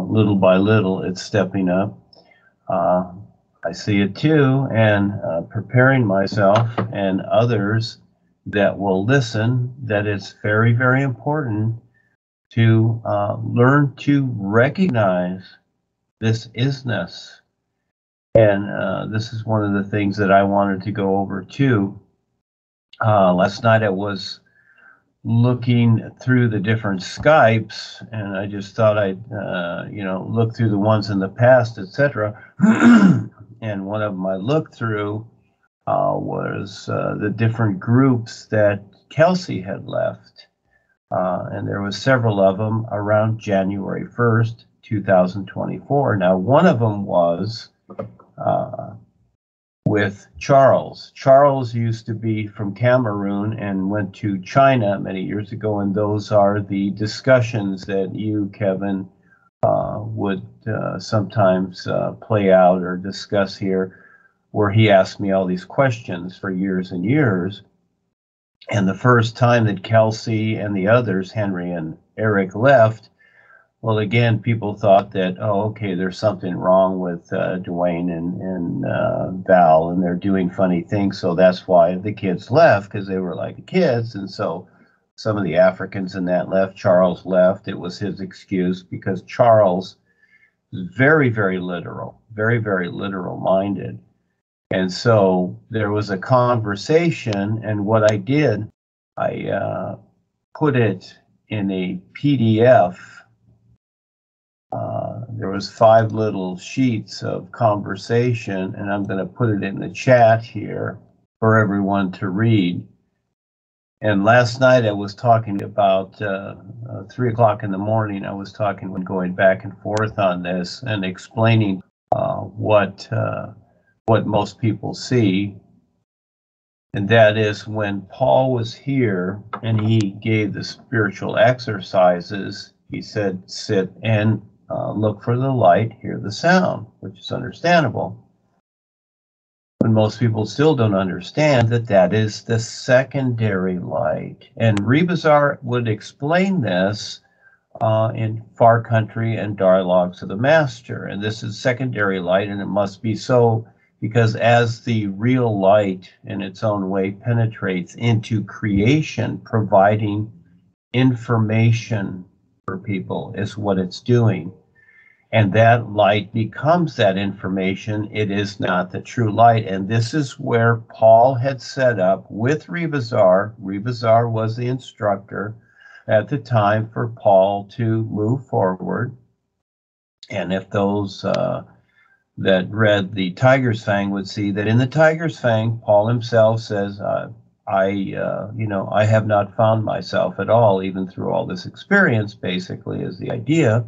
little by little, it's stepping up. I see it too, and preparing myself and others that will listen, that it's very, very important to learn to recognize this isness. And this is one of the things that I wanted to go over too. Last night I was looking through the different Skypes, and I just thought I'd, look through the ones in the past, etc. And one of them I looked through was the different groups that Kelsey had left. And there was several of them around January 1st, 2024. Now, one of them was with Charles. Charles used to be from Cameroon and went to China many years ago, and those are the discussions that you, Kevin, would sometimes play out or discuss here, where he asked me all these questions for years and years. And the first time that Kelsey and the others, Henry and Eric, left, well, again, people thought that, oh, okay, there's something wrong with Duane and Val, and they're doing funny things, so that's why the kids left, because they were like kids. And so some of the Africans in that left. Charles left. It was his excuse, because Charles is very, very literal, very, very literal minded. And so there was a conversation, and what I did, I put it in a PDF. There was 5 little sheets of conversation, and I'm going to put it in the chat here for everyone to read. And last night I was talking about 3 o'clock in the morning. I was talking when going back and forth on this and explaining what most people see. And that is when Paul was here and he gave the spiritual exercises, he said, sit and look for the light, hear the sound, which is understandable. But most people still don't understand that that is the secondary light. And Rebisar would explain this in Far Country and Dialogues of the Master. And this is secondary light, and it must be so because as the real light in its own way penetrates into creation, providing information for people is what it's doing. And that light becomes that information. It is not the true light. And this is where Paul had set up with Rebisar. Rebisar was the instructor at the time for Paul to move forward. And if those that read the Tiger's Fang would see that in the Tiger's Fang, Paul himself says, I have not found myself at all, even through all this experience, basically, is the idea.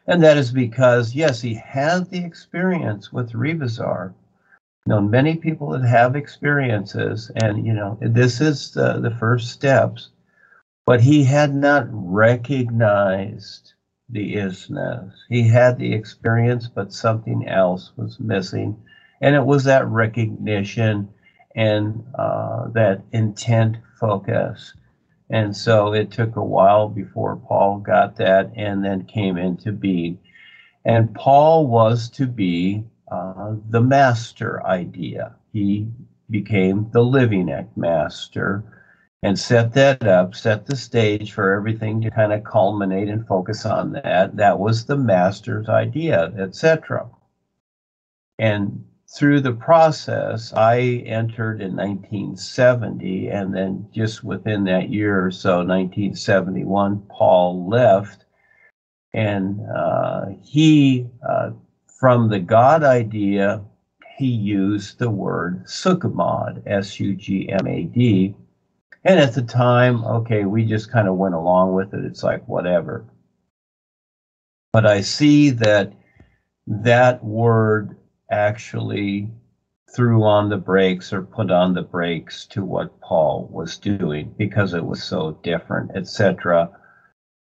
And that is because, yes, he had the experience with Rebisar. Many people that have experiences, and, this is the first steps, but he had not recognized the isness. He had the experience, but something else was missing. And it was that recognition and that intent focus. And so it took a while before Paul got that and then came into being. And Paul was to be the master idea. He became the living master and set that up, set the stage for everything to kind of culminate and focus on that. That was the master's idea, etc. And through the process, I entered in 1970, and then just within that year or so, 1971, Paul left, and he, from the God idea, he used the word Sugmad, S-U-G-M-A-D, and at the time, okay, we just kind of went along with it. It's like, whatever. But I see that that word actually threw on the brakes or put on the brakes to what Paul was doing because it was so different, etc.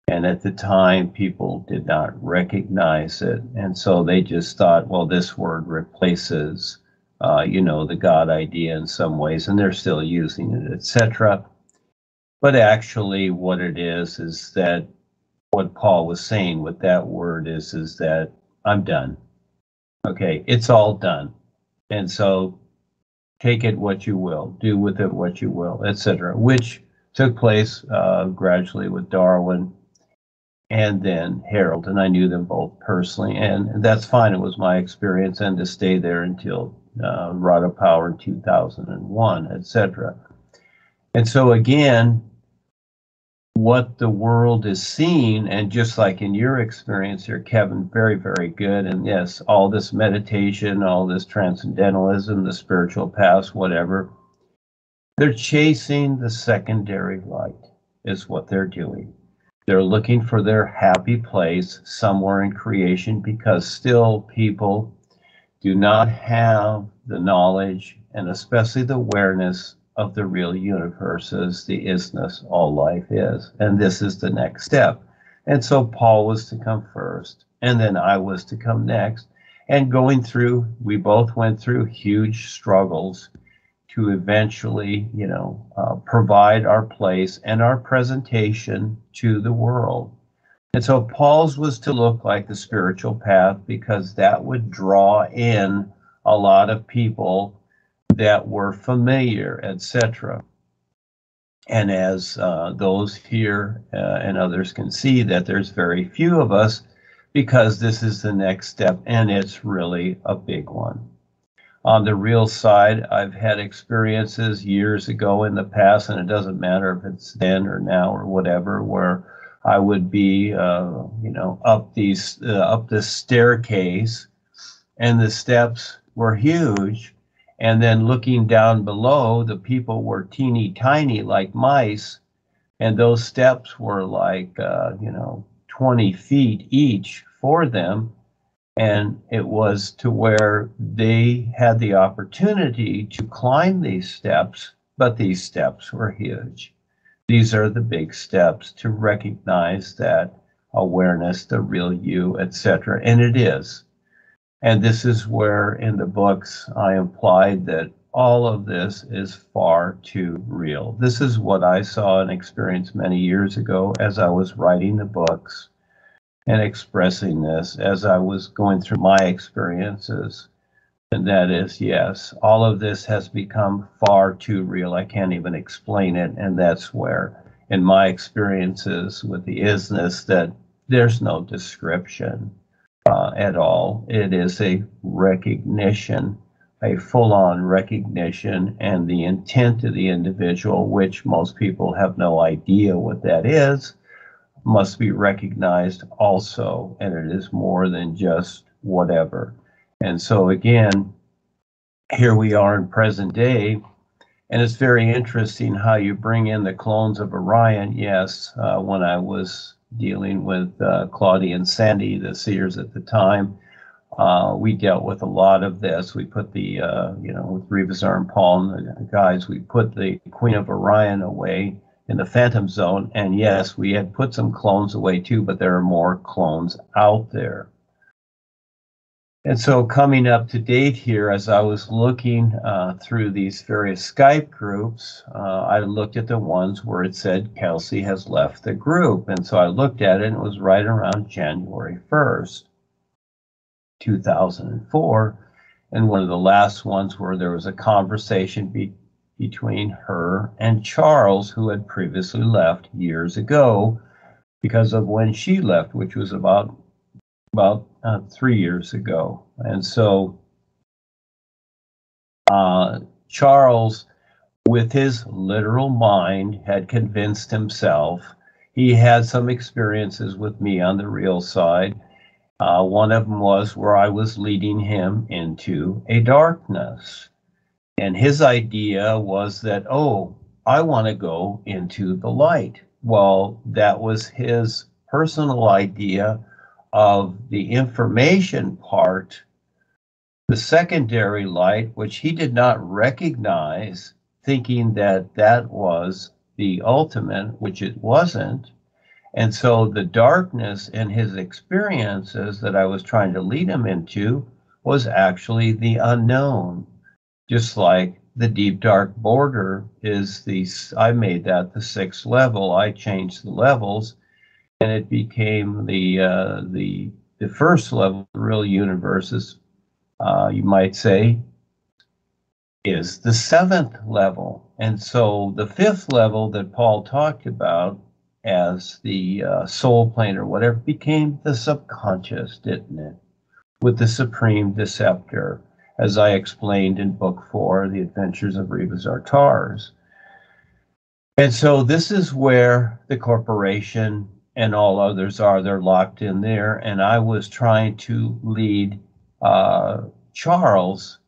And at the time, people did not recognize it. And so they just thought, well, this word replaces, the God idea in some ways, and they're still using it, etc. But actually what it is that what Paul was saying with that word is that I'm done. Okay, it's all done. And so take it what you will, do with it what you will, etc., which took place gradually with Darwin and then Harold, and I knew them both personally, and that's fine. It was my experience, and to stay there until Rod of Power in 2001, etc. And so again, what the world is seeing, and just like in your experience here, Kevin, very, very good. And yes, all this meditation, all this transcendentalism, the spiritual paths, whatever, they're chasing the secondary light is what they're doing. They're looking for their happy place somewhere in creation, because still people do not have the knowledge and especially the awareness of the real universe as the isness, all life is. And this is the next step. And so Paul was to come first, and then I was to come next. And going through, we both went through huge struggles to eventually, provide our place and our presentation to the world. And so Paul's was to look like the spiritual path, because that would draw in a lot of people that were familiar, etc. And as those here and others can see, that there's very few of us, because this is the next step, and it's really a big one. On the real side, I've had experiences years ago in the past, and it doesn't matter if it's then or now or whatever, where I would be, up this staircase, and the steps were huge, and then looking down below, the people were teeny tiny like mice, and those steps were like 20 feet each for them. And it was to where they had the opportunity to climb these steps, but these steps were huge. These are the big steps to recognize that awareness, the real you, etc. And it is. And this is where in the books I implied that all of this is far too real. This is what I saw and experienced many years ago as I was writing the books and expressing this, as I was going through my experiences. And that is, yes, all of this has become far too real. I can't even explain it. And that's where, in my experiences with the isness, that there's no description at all. It is a recognition, a full-on recognition, and the intent of the individual, which most people have no idea what that is, must be recognized also, and it is more than just whatever. And so again, here we are in present day, and it's very interesting how you bring in the clones of Orion. Yes, when I was dealing with Claudia and Sandy, the seers at the time, we dealt with a lot of this. We put the, with Rebisar and Paul and the guys, we put the Queen of Orion away in the Phantom Zone, and yes, we had put some clones away too, but there are more clones out there. And so coming up to date here, as I was looking through these various Skype groups, I looked at the ones where it said Kelsey has left the group. And so I looked at it, and it was right around January 1st, 2004. And one of the last ones where there was a conversation between her and Charles, who had previously left years ago because of when she left, which was about 3 years ago. And so Charles, with his literal mind, had convinced himself. He had some experiences with me on the real side. One of them was where I was leading him into a darkness. And his idea was that, oh, I want to go into the light. Well, that was his personal idea of the information part, the secondary light, which he did not recognize, thinking that that was the ultimate, which it wasn't. And so the darkness in his experiences that I was trying to lead him into was actually the unknown. Just like the deep dark border is I made that the 6th level. I changed the levels. and it became the first level, the real universes, you might say, is the 7th level. And so the 5th level that Paul talked about as the soul plane or whatever became the subconscious, didn't it? With the supreme deceptor, as I explained in book 4, The Adventures of Rebisar. And so this is where the corporation and all others are. They're locked in there. And I was trying to lead Charles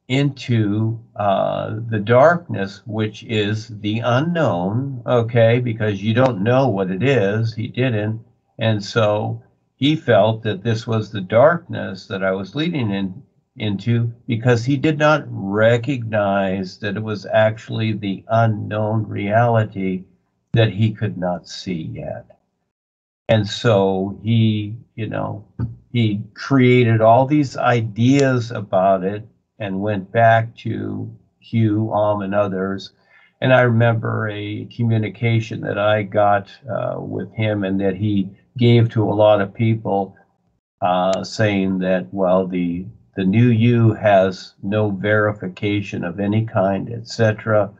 into the darkness, which is the unknown, okay, because you don't know what it is. He didn't. And so he felt that this was the darkness that I was leading into, because he did not recognize that it was actually the unknown reality that he could not see yet. And so he, he created all these ideas about it and went back to Hugh, and others. And I remember a communication that I got with him, and that he gave to a lot of people, saying that, well, the new you has no verification of any kind, etc.,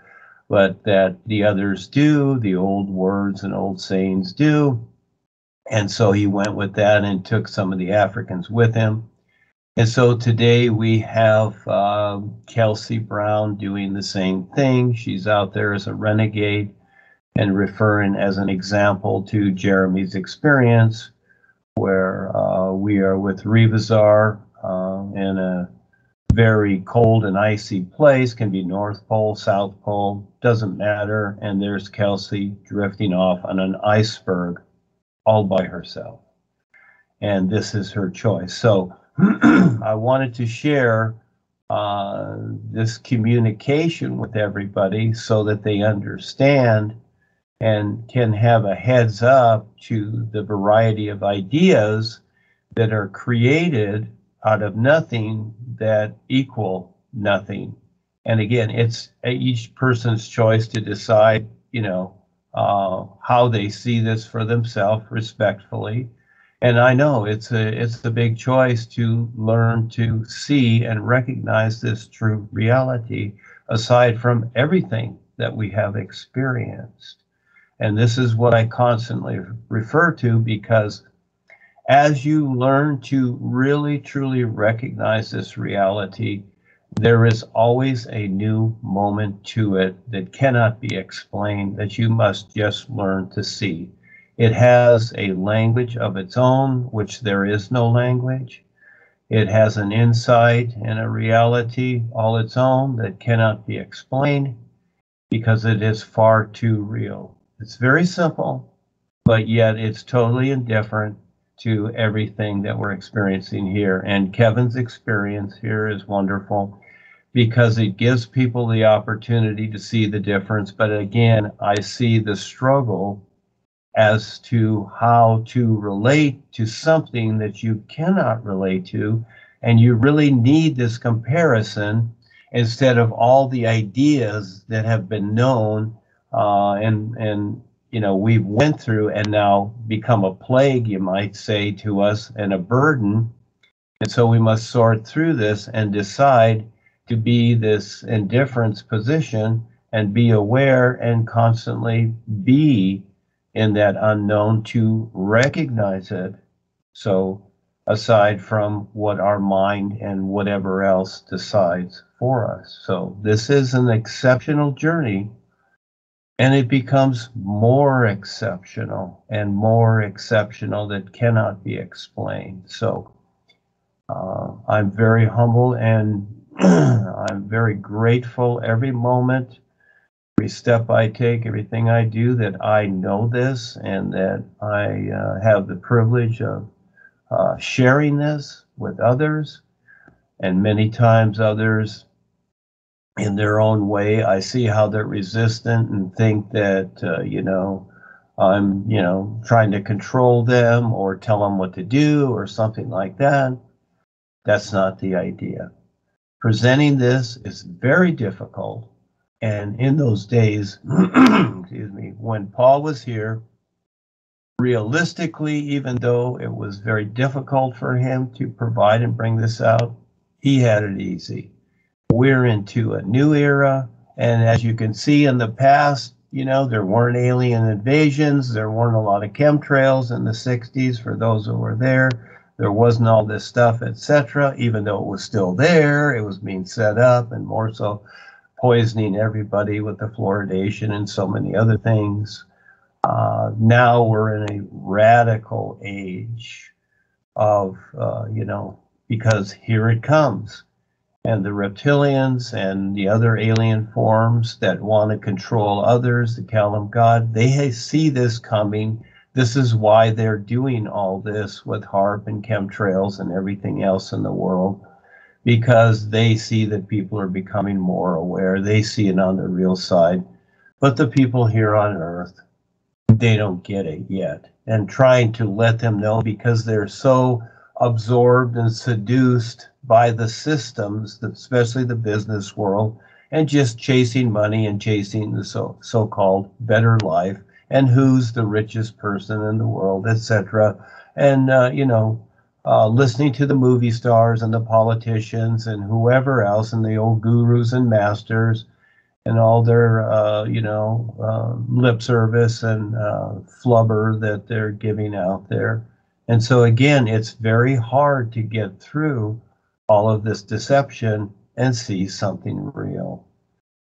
but that the others do, the old words and old sayings do. And so he went with that and took some of the Africans with him. And so today we have Kelsey Brown doing the same thing. She's out there as a renegade and referring as an example to Jeremy's experience, where we are with Rebisar in a very cold and icy place, can be North Pole, South Pole, doesn't matter. And there's Kelsey drifting off on an iceberg all by herself. And this is her choice. So I wanted to share this communication with everybody so that they understand and can have a heads up to the variety of ideas that are created out of nothing that equal nothing. And again, it's each person's choice to decide, how they see this for themselves respectfully. And I know it's a big choice to learn to see and recognize this true reality aside from everything that we have experienced. And this is what I constantly refer to, because as you learn to really truly recognize this reality, there is always a new moment to it that cannot be explained, that you must just learn to see. It has a language of its own, which there is no language. It has an insight and a reality all its own that cannot be explained, because it is far too real. It's very simple, but yet it's totally indifferent to everything that we're experiencing here. And Kevin's experience here is wonderful, because it gives people the opportunity to see the difference. But again, I see the struggle as to how to relate to something that you cannot relate to, and you really need this comparison instead of all the ideas that have been known and we've went through and now become a plague, you might say, to us, and a burden. And so we must sort through this and decide to be this indifference position and be aware and constantly be in that unknown to recognize it. So aside from what our mind and whatever else decides for us. So this is an exceptional journey, and it becomes more exceptional and more exceptional that cannot be explained. So I'm very humble, and I'm very grateful every moment, every step I take, everything I do, that I know this and that I have the privilege of sharing this with others. And many times others, in their own way, I see how they're resistant and think that, I'm, trying to control them or tell them what to do or something like that. That's not the idea. Presenting this is very difficult. And in those days, excuse me, when Paul was here, Realistically, even though it was very difficult for him to provide and bring this out, he had it easy. We're into a new era, and as you can see in the past, you know, there weren't alien invasions, there weren't a lot of chemtrails in the 60s for those who were there. There wasn't all this stuff, etc. Even though it was still there, it was being set up, and more so poisoning everybody with the fluoridation and so many other things. Now we're in a radical age of, you know, because here it comes. And the reptilians and the other alien forms that want to control others, the Kalam God, they see this coming. This is why they're doing all this with HAARP and chemtrails and everything else in the world, because they see that people are becoming more aware. They see it on the real side. But the people here on Earth, they don't get it yet. And trying to let them know, because they're so absorbed and seduced by the systems, especially the business world, and just chasing money and chasing the so-called better life and who's the richest person in the world, etc. And, you know, listening to the movie stars and the politicians and whoever else and the old gurus and masters and all their, you know, lip service and flubber that they're giving out there. And so, again, it's very hard to get through all of this deception and see something real.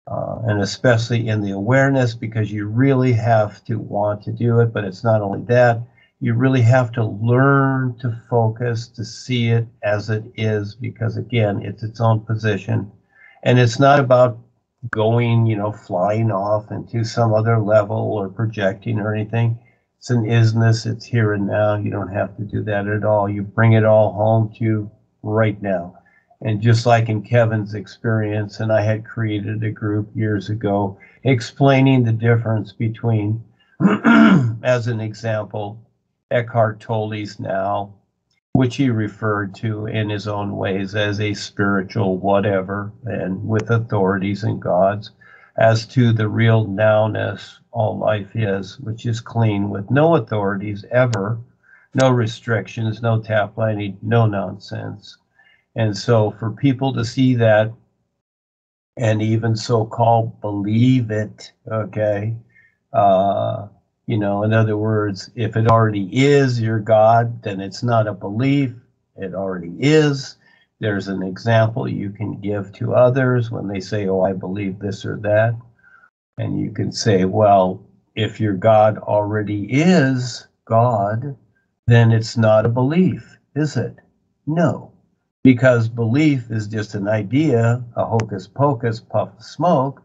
And especially in the awareness, because you really have to want to do it. But it's not only that, you really have to learn to focus, to see it as it is, because, again, it's its own position. And it's not about going, you know, flying off into some other level or projecting or anything. It's an isness, it's here and now. You don't have to do that at all. You bring it all home to right now. And just like in Kevin's experience, and I had created a group years ago explaining the difference between, as an example, Eckhart Tolle's now, which he referred to in his own ways as a spiritual whatever, and with authorities and gods, as to the real nowness all life is, which is clean with no authorities ever, no restrictions, no tap lining, no nonsense. And so for people to see that and even so-called believe it, okay, you know, in other words, if it already is your God, then it's not a belief, it already is. There's an example you can give to others when they say, oh, I believe this or that. And you can say, well, if your God already is God, then it's not a belief, is it? No, because belief is just an idea, a hocus pocus, puff of smoke.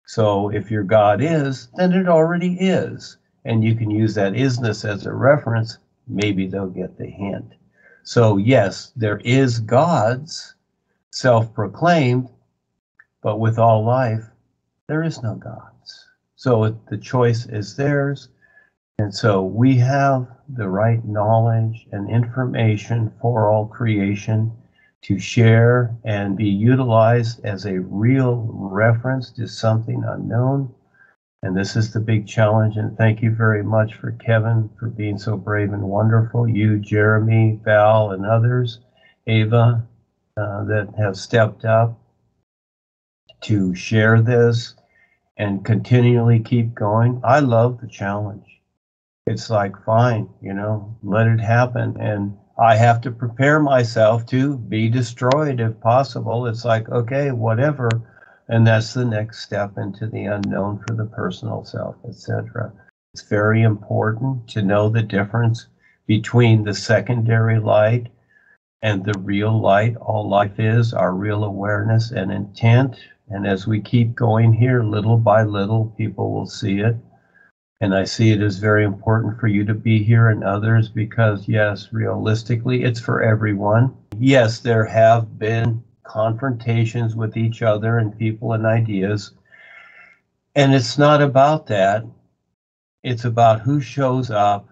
So if your God is, then it already is. And you can use that isness as a reference. Maybe they'll get the hint. So yes, there is gods, self-proclaimed, but with all life, there is no gods. So the choice is theirs. And so we have the right knowledge and information for all creation to share and be utilized as a real reference to something unknown. And this is the big challenge. And thank you very much for Kevin for being so brave and wonderful. You, Jeremy, Val, and others, Ava, that have stepped up to share this and continually keep going. I love the challenge. It's like, fine, you know, let it happen. And I have to prepare myself to be destroyed if possible. It's like, okay, whatever. And that's the next step into the unknown for the personal self, etc. It's very important to know the difference between the secondary light and the real light. All life is our real awareness and intent. And as we keep going here, little by little, people will see it. And I see it as very important for you to be here and others because, yes, realistically, it's for everyone. Yes, there have been confrontations with each other and people and ideas. And it's not about that. It's about who shows up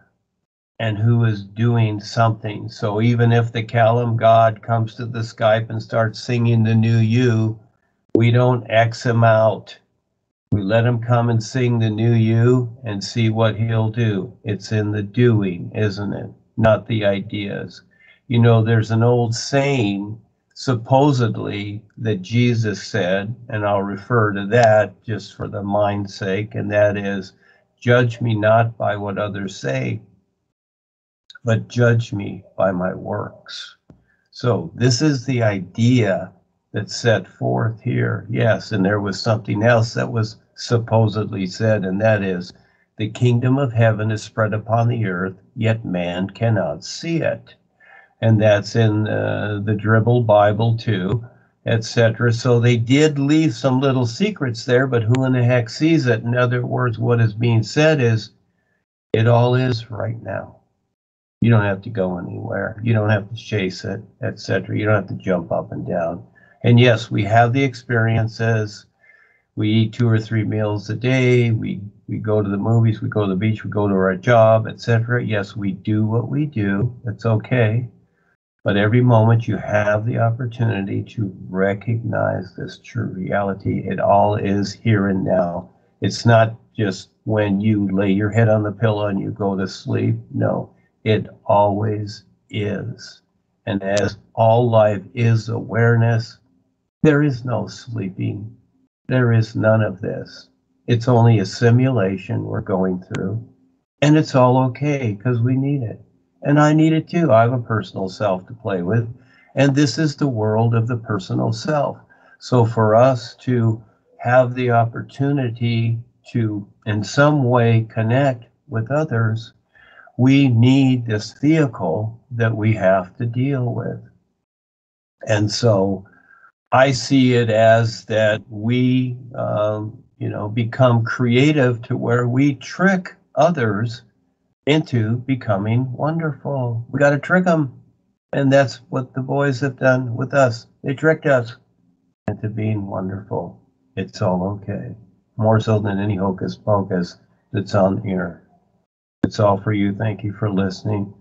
and who is doing something. So even if the Kalam God comes to the Skype and starts singing the new you, we don't X him out. We let him come and sing the new you and see what he'll do. It's in the doing, isn't it? Not the ideas. You know, there's an old saying, supposedly, that Jesus said, and I'll refer to that just for the mind's sake, and that is, judge me not by what others say, but judge me by my works. So this is the idea that's set forth here. Yes, and there was something else that was supposedly said, and that is, the kingdom of heaven is spread upon the earth, yet man cannot see it. And that's in the Dribble Bible too, etc. So they did leave some little secrets there, but who in the heck sees it? In other words, what is being said is, it all is right now. You don't have to go anywhere. You don't have to chase it, etc. You don't have to jump up and down. And yes, we have the experiences. We eat 2 or 3 meals a day. We go to the movies. We go to the beach. We go to our job, etc. Yes, we do what we do. It's okay. But every moment you have the opportunity to recognize this true reality. It all is here and now. It's not just when you lay your head on the pillow and you go to sleep. No, it always is. And as all life is awareness, there is no sleeping. There is none of this. It's only a simulation we're going through. And it's all okay because we need it. And I need it too. I have a personal self to play with. And this is the world of the personal self. So for us to have the opportunity to, in some way, connect with others, we need this vehicle that we have to deal with. And so I see it as that we, become creative to where we trick others into becoming wonderful. We got to trick them. And that's what the boys have done with us. They tricked us into being wonderful. It's all okay. More so than any hocus pocus that's on here. It's all for you. Thank you for listening.